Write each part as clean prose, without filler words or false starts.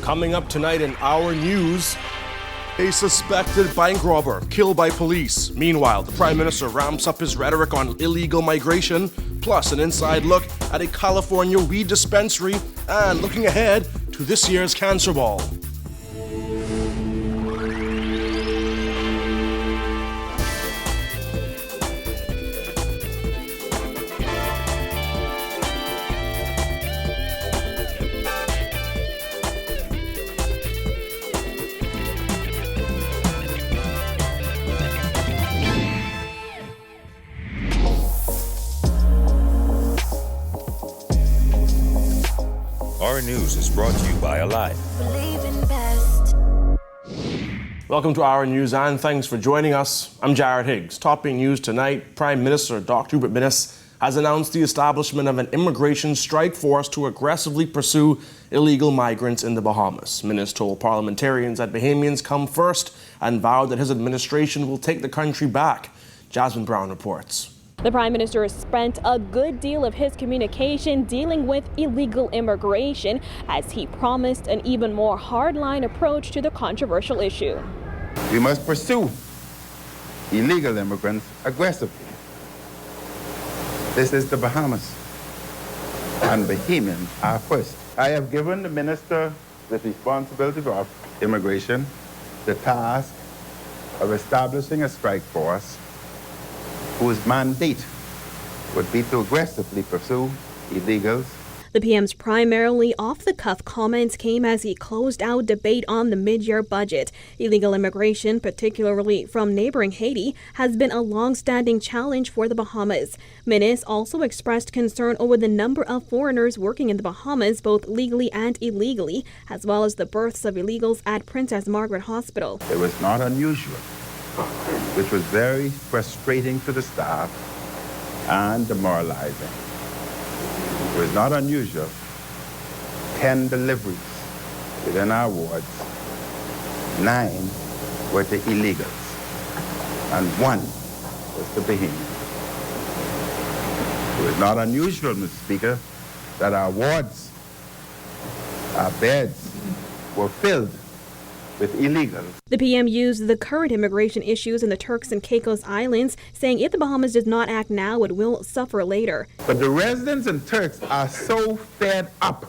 Coming up tonight in Our News, a suspected bank robber killed by police. Meanwhile, the Prime Minister ramps up his rhetoric on illegal migration, plus an inside look at a California weed dispensary, and looking ahead to this year's Cancer Ball. Our News is brought to you by Alive. Welcome to Our News and thanks for joining us. I'm Jared Higgs. Topping news tonight, Prime Minister Dr. Hubert Minnis has announced the establishment of an immigration strike force to aggressively pursue illegal migrants in the Bahamas. Minnis told parliamentarians that Bahamians come first and vowed that his administration will take the country back. Jasmine Brown reports. The Prime Minister has spent a good deal of his communication dealing with illegal immigration as he promised an even more hardline approach to the controversial issue. We must pursue illegal immigrants aggressively. This is the Bahamas, and Bahamians are first. I have given the Minister with responsibility for immigration the task of establishing a strike force whose mandate would be to aggressively pursue illegals. The PM's primarily off-the-cuff comments came as he closed out debate on the mid-year budget. Illegal immigration, particularly from neighboring Haiti, has been a long-standing challenge for the Bahamas. Minnis also expressed concern over the number of foreigners working in the Bahamas, both legally and illegally, as well as the births of illegals at Princess Margaret Hospital. It was not unusual, which was very frustrating to the staff and demoralizing. It was not unusual. 10 deliveries within our wards, 9 were to illegals, and 1 was to Bahamians. It was not unusual, Mr. Speaker, that our wards, our beds were filled with illegals. The PM used the current immigration issues in the Turks and Caicos Islands, saying if the Bahamas does not act now, it will suffer later. But the residents and Turks are so fed up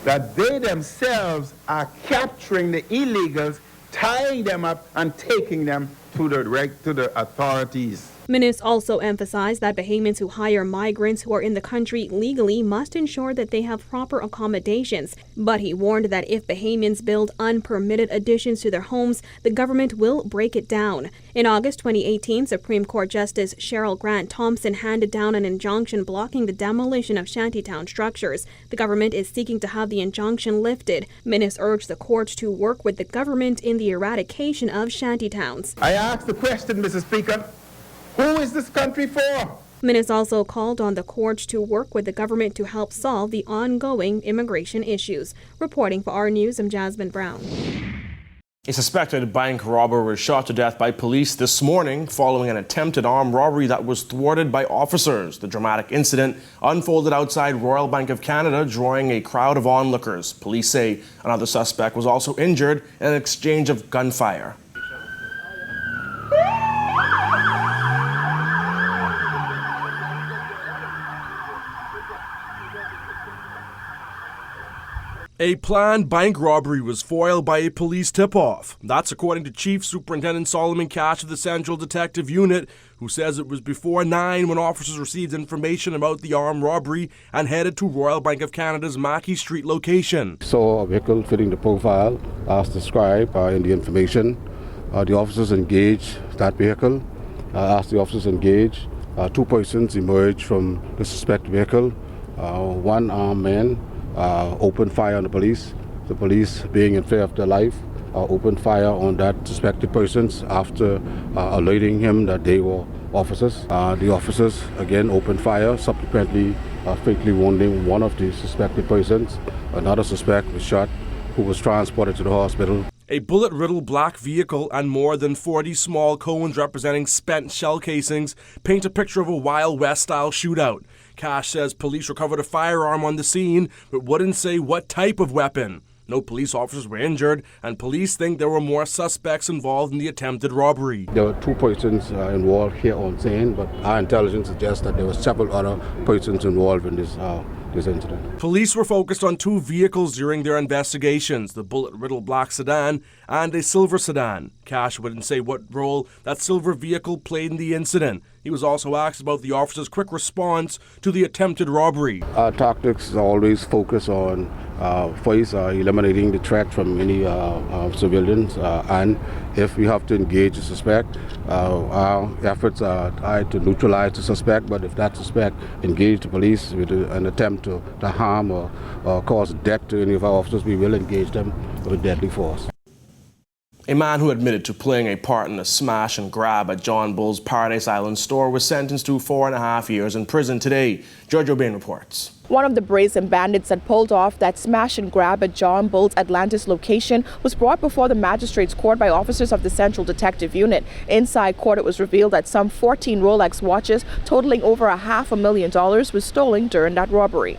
that they themselves are capturing the illegals, tying them up and taking them to the authorities. Minnis also emphasized that Bahamians who hire migrants who are in the country legally must ensure that they have proper accommodations. But he warned that if Bahamians build unpermitted additions to their homes, the government will break it down. In August 2018, Supreme Court Justice Cheryl Grant Thompson handed down an injunction blocking the demolition of shantytown structures. The government is seeking to have the injunction lifted. Minnis urged the court to work with the government in the eradication of shantytowns. I ask the question, Mr. Speaker. Who is this country for? Minnis also called on the court to work with the government to help solve the ongoing immigration issues. Reporting for Our News, I'm Jasmine Brown. A suspected bank robber was shot to death by police this morning following an attempted armed robbery that was thwarted by officers. The dramatic incident unfolded outside Royal Bank of Canada, drawing a crowd of onlookers. Police say another suspect was also injured in an exchange of gunfire. A planned bank robbery was foiled by a police tip-off. That's according to Chief Superintendent Solomon Cash of the Central Detective Unit, who says it was before 9 when officers received information about the armed robbery and headed to Royal Bank of Canada's Mackey Street location. Saw a vehicle fitting the profile as described in the information. The officers engaged that vehicle. As the officers engaged, 2 persons emerged from the suspect vehicle. One armed man opened fire on the police. The police, being in fear of their life, opened fire on that suspected persons after alerting him that they were officers. The officers again opened fire, subsequently fatally wounding one of the suspected persons. Another suspect was shot, who was transported to the hospital. A bullet-riddled black vehicle and more than 40 small cones representing spent shell casings paint a picture of a Wild West-style shootout. Cash says police recovered a firearm on the scene, but wouldn't say what type of weapon. No police officers were injured, and police think there were more suspects involved in the attempted robbery. There were 2 persons involved here on scene, but our intelligence suggests that there were several other persons involved in this incident. Police were focused on 2 vehicles during their investigations, the bullet-riddled black sedan and a silver sedan. Cash wouldn't say what role that silver vehicle played in the incident. He was also asked about the officer's quick response to the attempted robbery. Our tactics always focus on first eliminating the threat from any civilians, and if we have to engage a suspect, our efforts are to neutralize the suspect, but if that suspect engage the police with an attempt to harm or cause death to any of our officers, we will engage them with deadly force. A man who admitted to playing a part in a smash and grab at John Bull's Paradise Island store was sentenced to 4.5 years in prison today. George O'Bain reports. One of the brazen bandits that pulled off that smash and grab at John Bull's Atlantis location was brought before the magistrate's court by officers of the Central Detective Unit. Inside court, it was revealed that some 14 Rolex watches totaling over $500,000 was stolen during that robbery.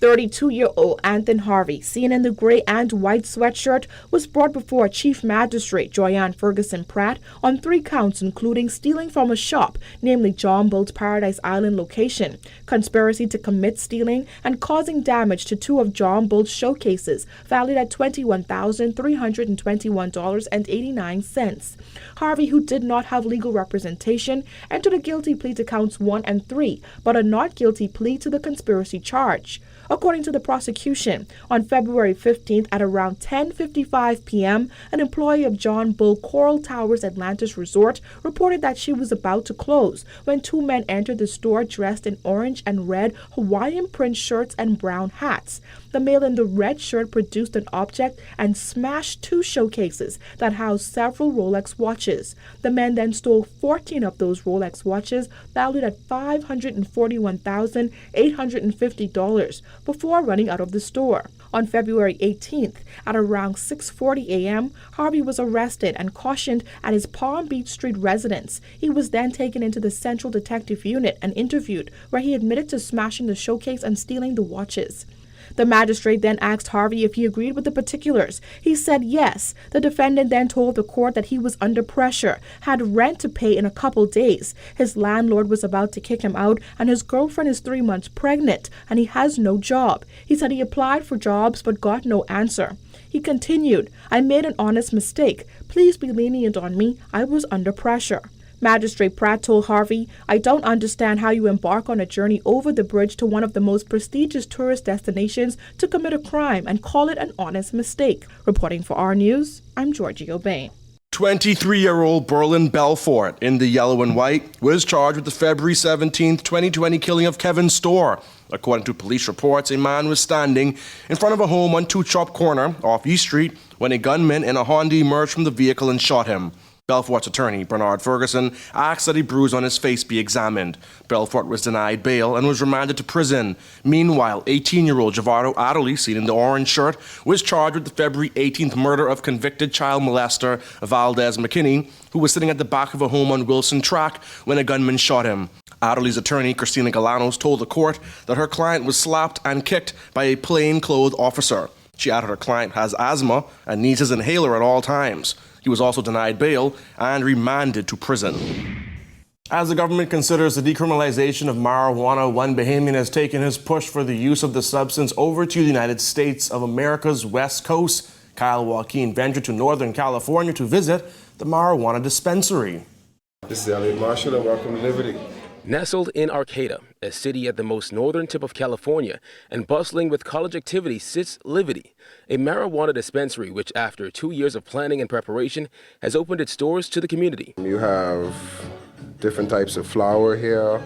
32-year-old Anthony Harvey, seen in the gray and white sweatshirt, was brought before Chief Magistrate Joyanne Ferguson Pratt on 3 counts, including stealing from a shop, namely John Bull's Paradise Island location, conspiracy to commit stealing, and causing damage to 2 of John Bull's showcases, valued at $21,321.89. Harvey, who did not have legal representation, entered a guilty plea to counts 1 and 3, but a not guilty plea to the conspiracy charge. According to the prosecution, on February 15th at around 10:55 p.m., an employee of John Bull Coral Towers Atlantis Resort reported that she was about to close when 2 men entered the store dressed in orange and red Hawaiian print shirts and brown hats. The male in the red shirt produced an object and smashed 2 showcases that housed several Rolex watches. The men then stole 14 of those Rolex watches valued at $541,850 before running out of the store. On February 18th, at around 6:40 a.m., Harvey was arrested and cautioned at his Palm Beach Street residence. He was then taken into the Central Detective Unit and interviewed, where he admitted to smashing the showcase and stealing the watches. The magistrate then asked Harvey if he agreed with the particulars. He said yes. The defendant then told the court that he was under pressure, had rent to pay in a couple days. His landlord was about to kick him out, and his girlfriend is 3 months pregnant, and he has no job. He said he applied for jobs but got no answer. He continued, "I made an honest mistake. Please be lenient on me. I was under pressure." Magistrate Pratt told Harvey, "I don't understand how you embark on a journey over the bridge to one of the most prestigious tourist destinations to commit a crime and call it an honest mistake." Reporting for Our News, I'm Georgie O'Bain. 23-year-old Berlin Belfort in the yellow and white was charged with the February 17, 2020 killing of Kevin Storr. According to police reports, a man was standing in front of a home on Two Chop Corner off East Street when a gunman in a Honda emerged from the vehicle and shot him. Belfort's attorney, Bernard Ferguson, asked that a bruise on his face be examined. Belfort was denied bail and was remanded to prison. Meanwhile, 18-year-old Javardo Adderley, seen in the orange shirt, was charged with the February 18th murder of convicted child molester Valdez McKinney, who was sitting at the back of a home on Wilson Track when a gunman shot him. Adderley's attorney, Christina Galanos, told the court that her client was slapped and kicked by a plain-clothed officer. She added her client has asthma and needs his inhaler at all times. He was also denied bail and remanded to prison. As the government considers the decriminalization of marijuana, one Bahamian has taken his push for the use of the substance over to the United States of America's West Coast. Kyle Joaquin ventured to Northern California to visit the marijuana dispensary. This is Elliot Marshall and welcome to Liberty. Nestled in Arcata, a city at the most northern tip of California and bustling with college activity, sits Liberty, a marijuana dispensary which, after 2 years of planning and preparation, has opened its doors to the community. You have different types of flower here.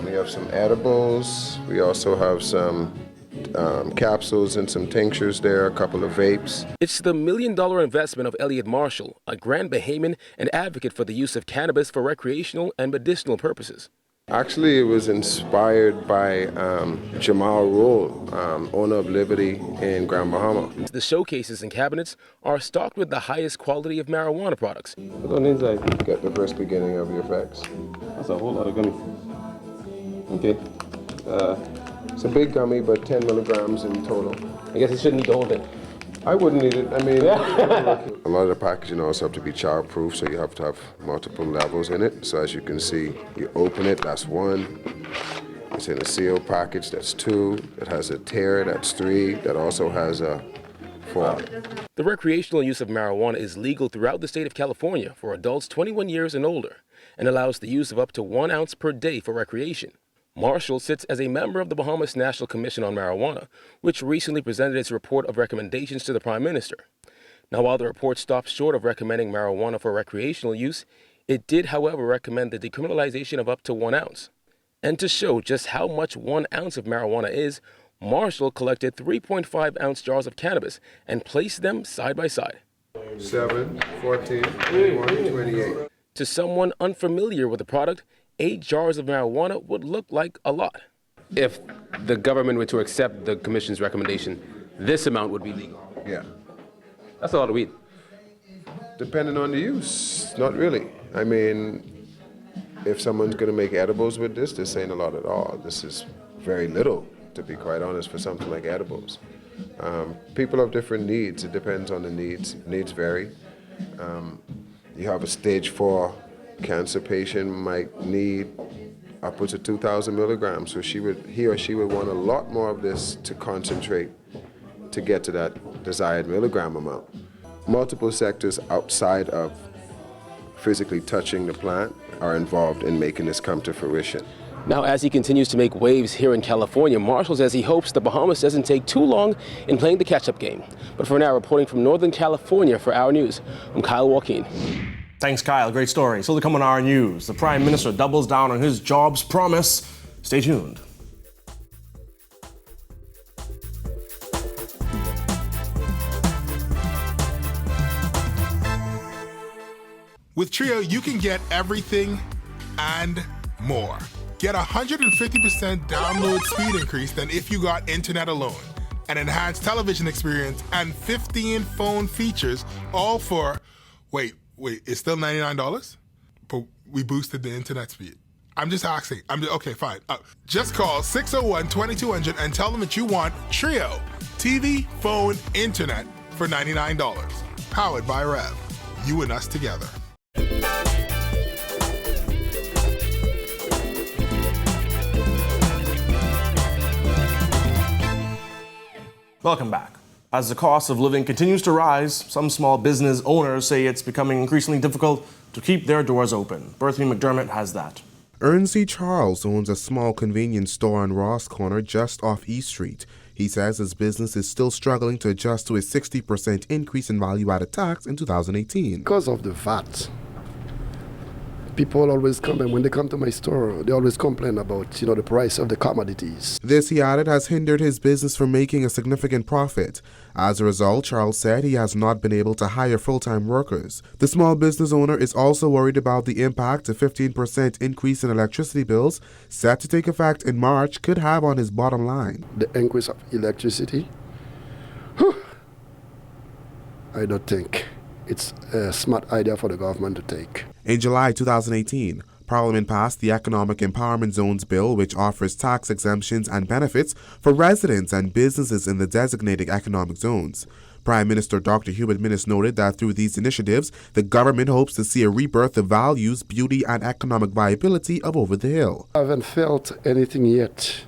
We have some edibles. We also have some capsules and some tinctures there, a couple of vapes. It's the $1 million investment of Elliot Marshall, a Grand Bahamian and advocate for the use of cannabis for recreational and medicinal purposes. Actually, it was inspired by Jamal Rule, owner of Liberty in Grand Bahama. The showcases and cabinets are stocked with the highest quality of marijuana products. You don't need to get the first beginning of your effects. That's a whole lot of gummy. Okay. It's a big gummy, but 10 milligrams in total. I guess it shouldn't eat the whole thing. I wouldn't need it. I mean, a lot of the packaging also have to be child-proof, so you have to have multiple levels in it. So as you can see, you open it, that's 1. It's in a sealed package, that's 2. It has a tear, that's 3. That also has a 4. The recreational use of marijuana is legal throughout the state of California for adults 21 years and older and allows the use of up to 1 ounce per day for recreation. Marshall sits as a member of the Bahamas National Commission on Marijuana, which recently presented its report of recommendations to the Prime Minister. Now, while the report stopped short of recommending marijuana for recreational use, it did, however, recommend the decriminalization of up to 1 ounce. And to show just how much 1 ounce of marijuana is, Marshall collected 3.5-ounce jars of cannabis and placed them side by side. 7, 14, 21, 28. To someone unfamiliar with the product, 8 jars of marijuana would look like a lot. If the government were to accept the Commission's recommendation, this amount would be legal. Yeah. That's a lot of weed. Depending on the use, not really. I mean, if someone's going to make edibles with this ain't a lot at all. This is very little, to be quite honest, for something like edibles. People have different needs. It depends on the needs. Needs vary. You have a stage 4 cancer patient might need upwards of 2,000 milligrams, so he or she would want a lot more of this to concentrate to get to that desired milligram amount. Multiple sectors outside of physically touching the plant are involved in making this come to fruition. Now, as he continues to make waves here in California, Marshall says he hopes the Bahamas doesn't take too long in playing the catch-up game. But for now, reporting from Northern California for Our News, I'm Kyle Joaquin. Thanks, Kyle. Great story. Still to come on Our News. The Prime Minister doubles down on his jobs promise. Stay tuned. With Trio, you can get everything and more. Get 150% download speed increase than if you got internet alone. An enhanced television experience and 15 phone features, all for, wait, it's still $99? But we boosted the internet speed. I'm just asking. Okay, fine. Just call 601-2200 and tell them that you want Trio, TV, phone, internet for $99. Powered by Rev. You and us together. Welcome back. As the cost of living continues to rise, some small business owners say it's becoming increasingly difficult to keep their doors open. Berthany McDermott has that. Ernzy Charles owns a small convenience store on Ross Corner just off East Street. He says his business is still struggling to adjust to a 60% increase in value-added tax in 2018. Because of the VAT. People always come, and when they come to my store, they always complain about, the price of the commodities. This, he added, has hindered his business from making a significant profit. As a result, Charles said he has not been able to hire full-time workers. The small business owner is also worried about the impact a 15% increase in electricity bills set to take effect in March could have on his bottom line. The increase of electricity, I don't think it's a smart idea for the government to take. In July 2018, Parliament passed the Economic Empowerment Zones Bill, which offers tax exemptions and benefits for residents and businesses in the designated economic zones. Prime Minister Dr. Hubert Minnis noted that through these initiatives, the government hopes to see a rebirth of values, beauty, and economic viability of Over the Hill. I haven't felt anything yet.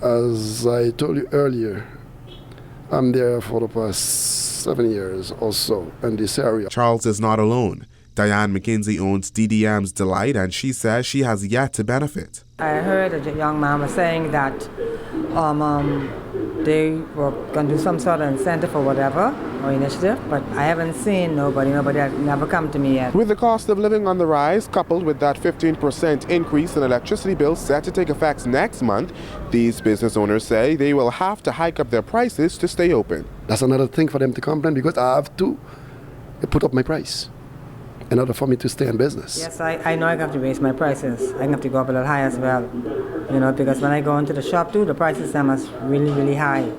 As I told you earlier, I'm there for the past 7 years or so in this area. Charles is not alone. Diane McKinsey owns DDM's Delight, and she says she has yet to benefit. I heard a young man was saying that they were going to do some sort of incentive or whatever, or initiative, but I haven't seen nobody had never come to me yet. With the cost of living on the rise, coupled with that 15% increase in electricity bills set to take effect next month, these business owners say they will have to hike up their prices to stay open. That's another thing for them to complain, because I have to put up my price in order for me to stay in business. Yes, I know I have to raise my prices. I have to go up a little high as well, because when I go into the shop too, the prices are really, really high.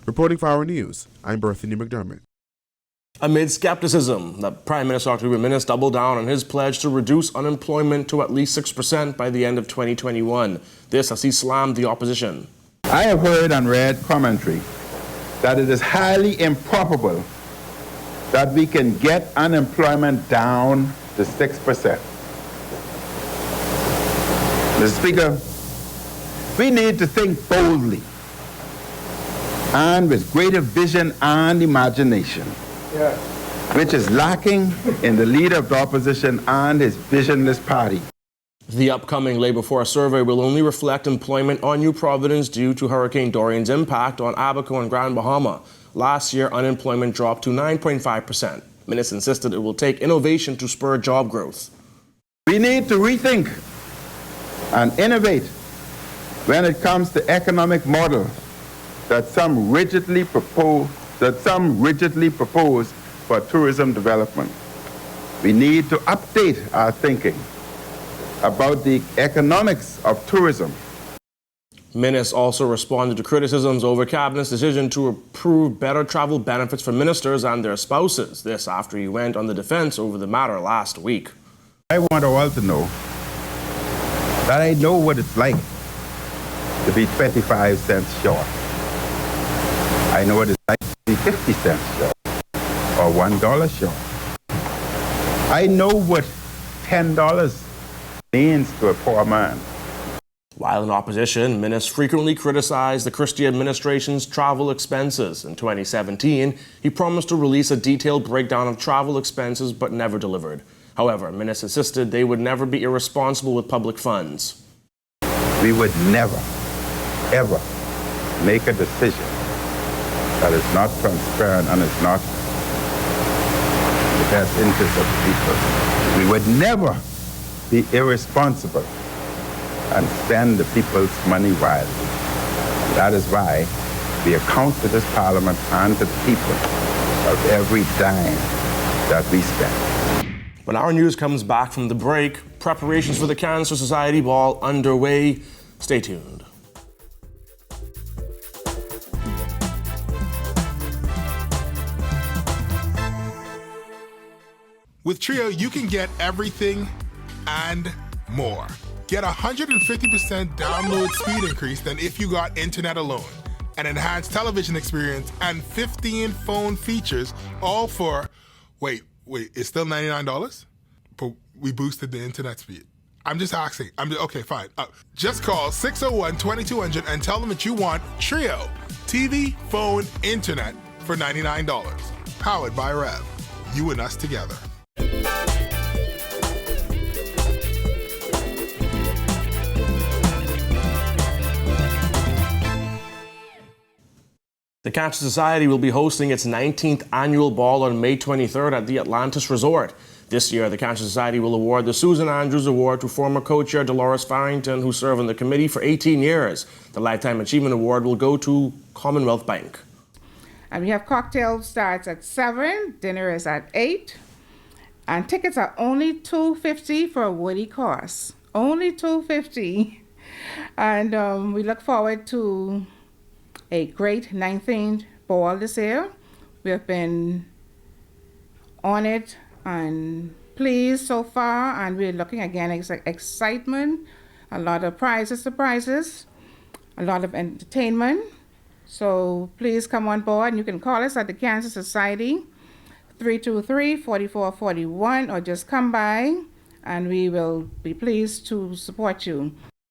Reporting for Our News, I'm Berthany McDermott. Amid skepticism, the Prime Minister Dr. Hubert Minnis doubled down on his pledge to reduce unemployment to at least 6% by the end of 2021. This as he slammed the opposition. I have heard and read commentary that it is highly improbable that we can get unemployment down to 6%. Mr. Speaker, we need to think boldly and with greater vision and imagination, which is lacking in the leader of the opposition and his visionless party. The upcoming labor force survey will only reflect employment on New Providence due to Hurricane Dorian's impact on Abaco and Grand Bahama. Last year, unemployment dropped to 9.5%. Minnis insisted it will take innovation to spur job growth. We need to rethink and innovate when it comes to economic model that some rigidly propose for tourism development. We need to update our thinking about the economics of tourism. Minnis also responded to criticisms over Cabinet's decision to approve better travel benefits for ministers and their spouses. This after he went on the defense over the matter last week. I want all to know that I know what it's like to be 25 cents short. I know what it's like to be 50 cents short or $1 short. I know what $10 means to a poor man. While in opposition, Minnis frequently criticized the Christie administration's travel expenses. In 2017, he promised to release a detailed breakdown of travel expenses but never delivered. However, Minnis insisted they would never be irresponsible with public funds. We would never, ever make a decision that is not transparent and is not in the best interest of the people. We would never be irresponsible and spend the people's money wisely. That is why we account to this Parliament and to the people of every dime that we spend. When Our News comes back from the break, preparations for the Cancer Society ball underway. Stay tuned. With Trio, you can get everything and more. Get 150% download speed increase than if you got internet alone, an enhanced television experience, and 15 phone features, all for, wait, it's still $99? But we boosted the internet speed. I'm just asking. Okay, fine. Just call 601-2200 and tell them that you want Trio, TV, phone, internet for $99. Powered by Rev. You and us together. The Cancer Society will be hosting its 19th annual ball on May 23rd at the Atlantis Resort. This year, the Cancer Society will award the Susan Andrews Award to former co-chair Dolores Farrington, who served on the committee for 18 years. The Lifetime Achievement Award will go to Commonwealth Bank. And we have cocktails starts at 7, dinner is at 8, and tickets are only $2.50 for a woody cost. Only $2.50. And we look forward to a great 19th ball this year. We have been on it and pleased so far, and we're looking again excitement, a lot of surprises, a lot of entertainment. So please come on board, and you can call us at the Cancer Society, 323-4441, or just come by, and we will be pleased to support you.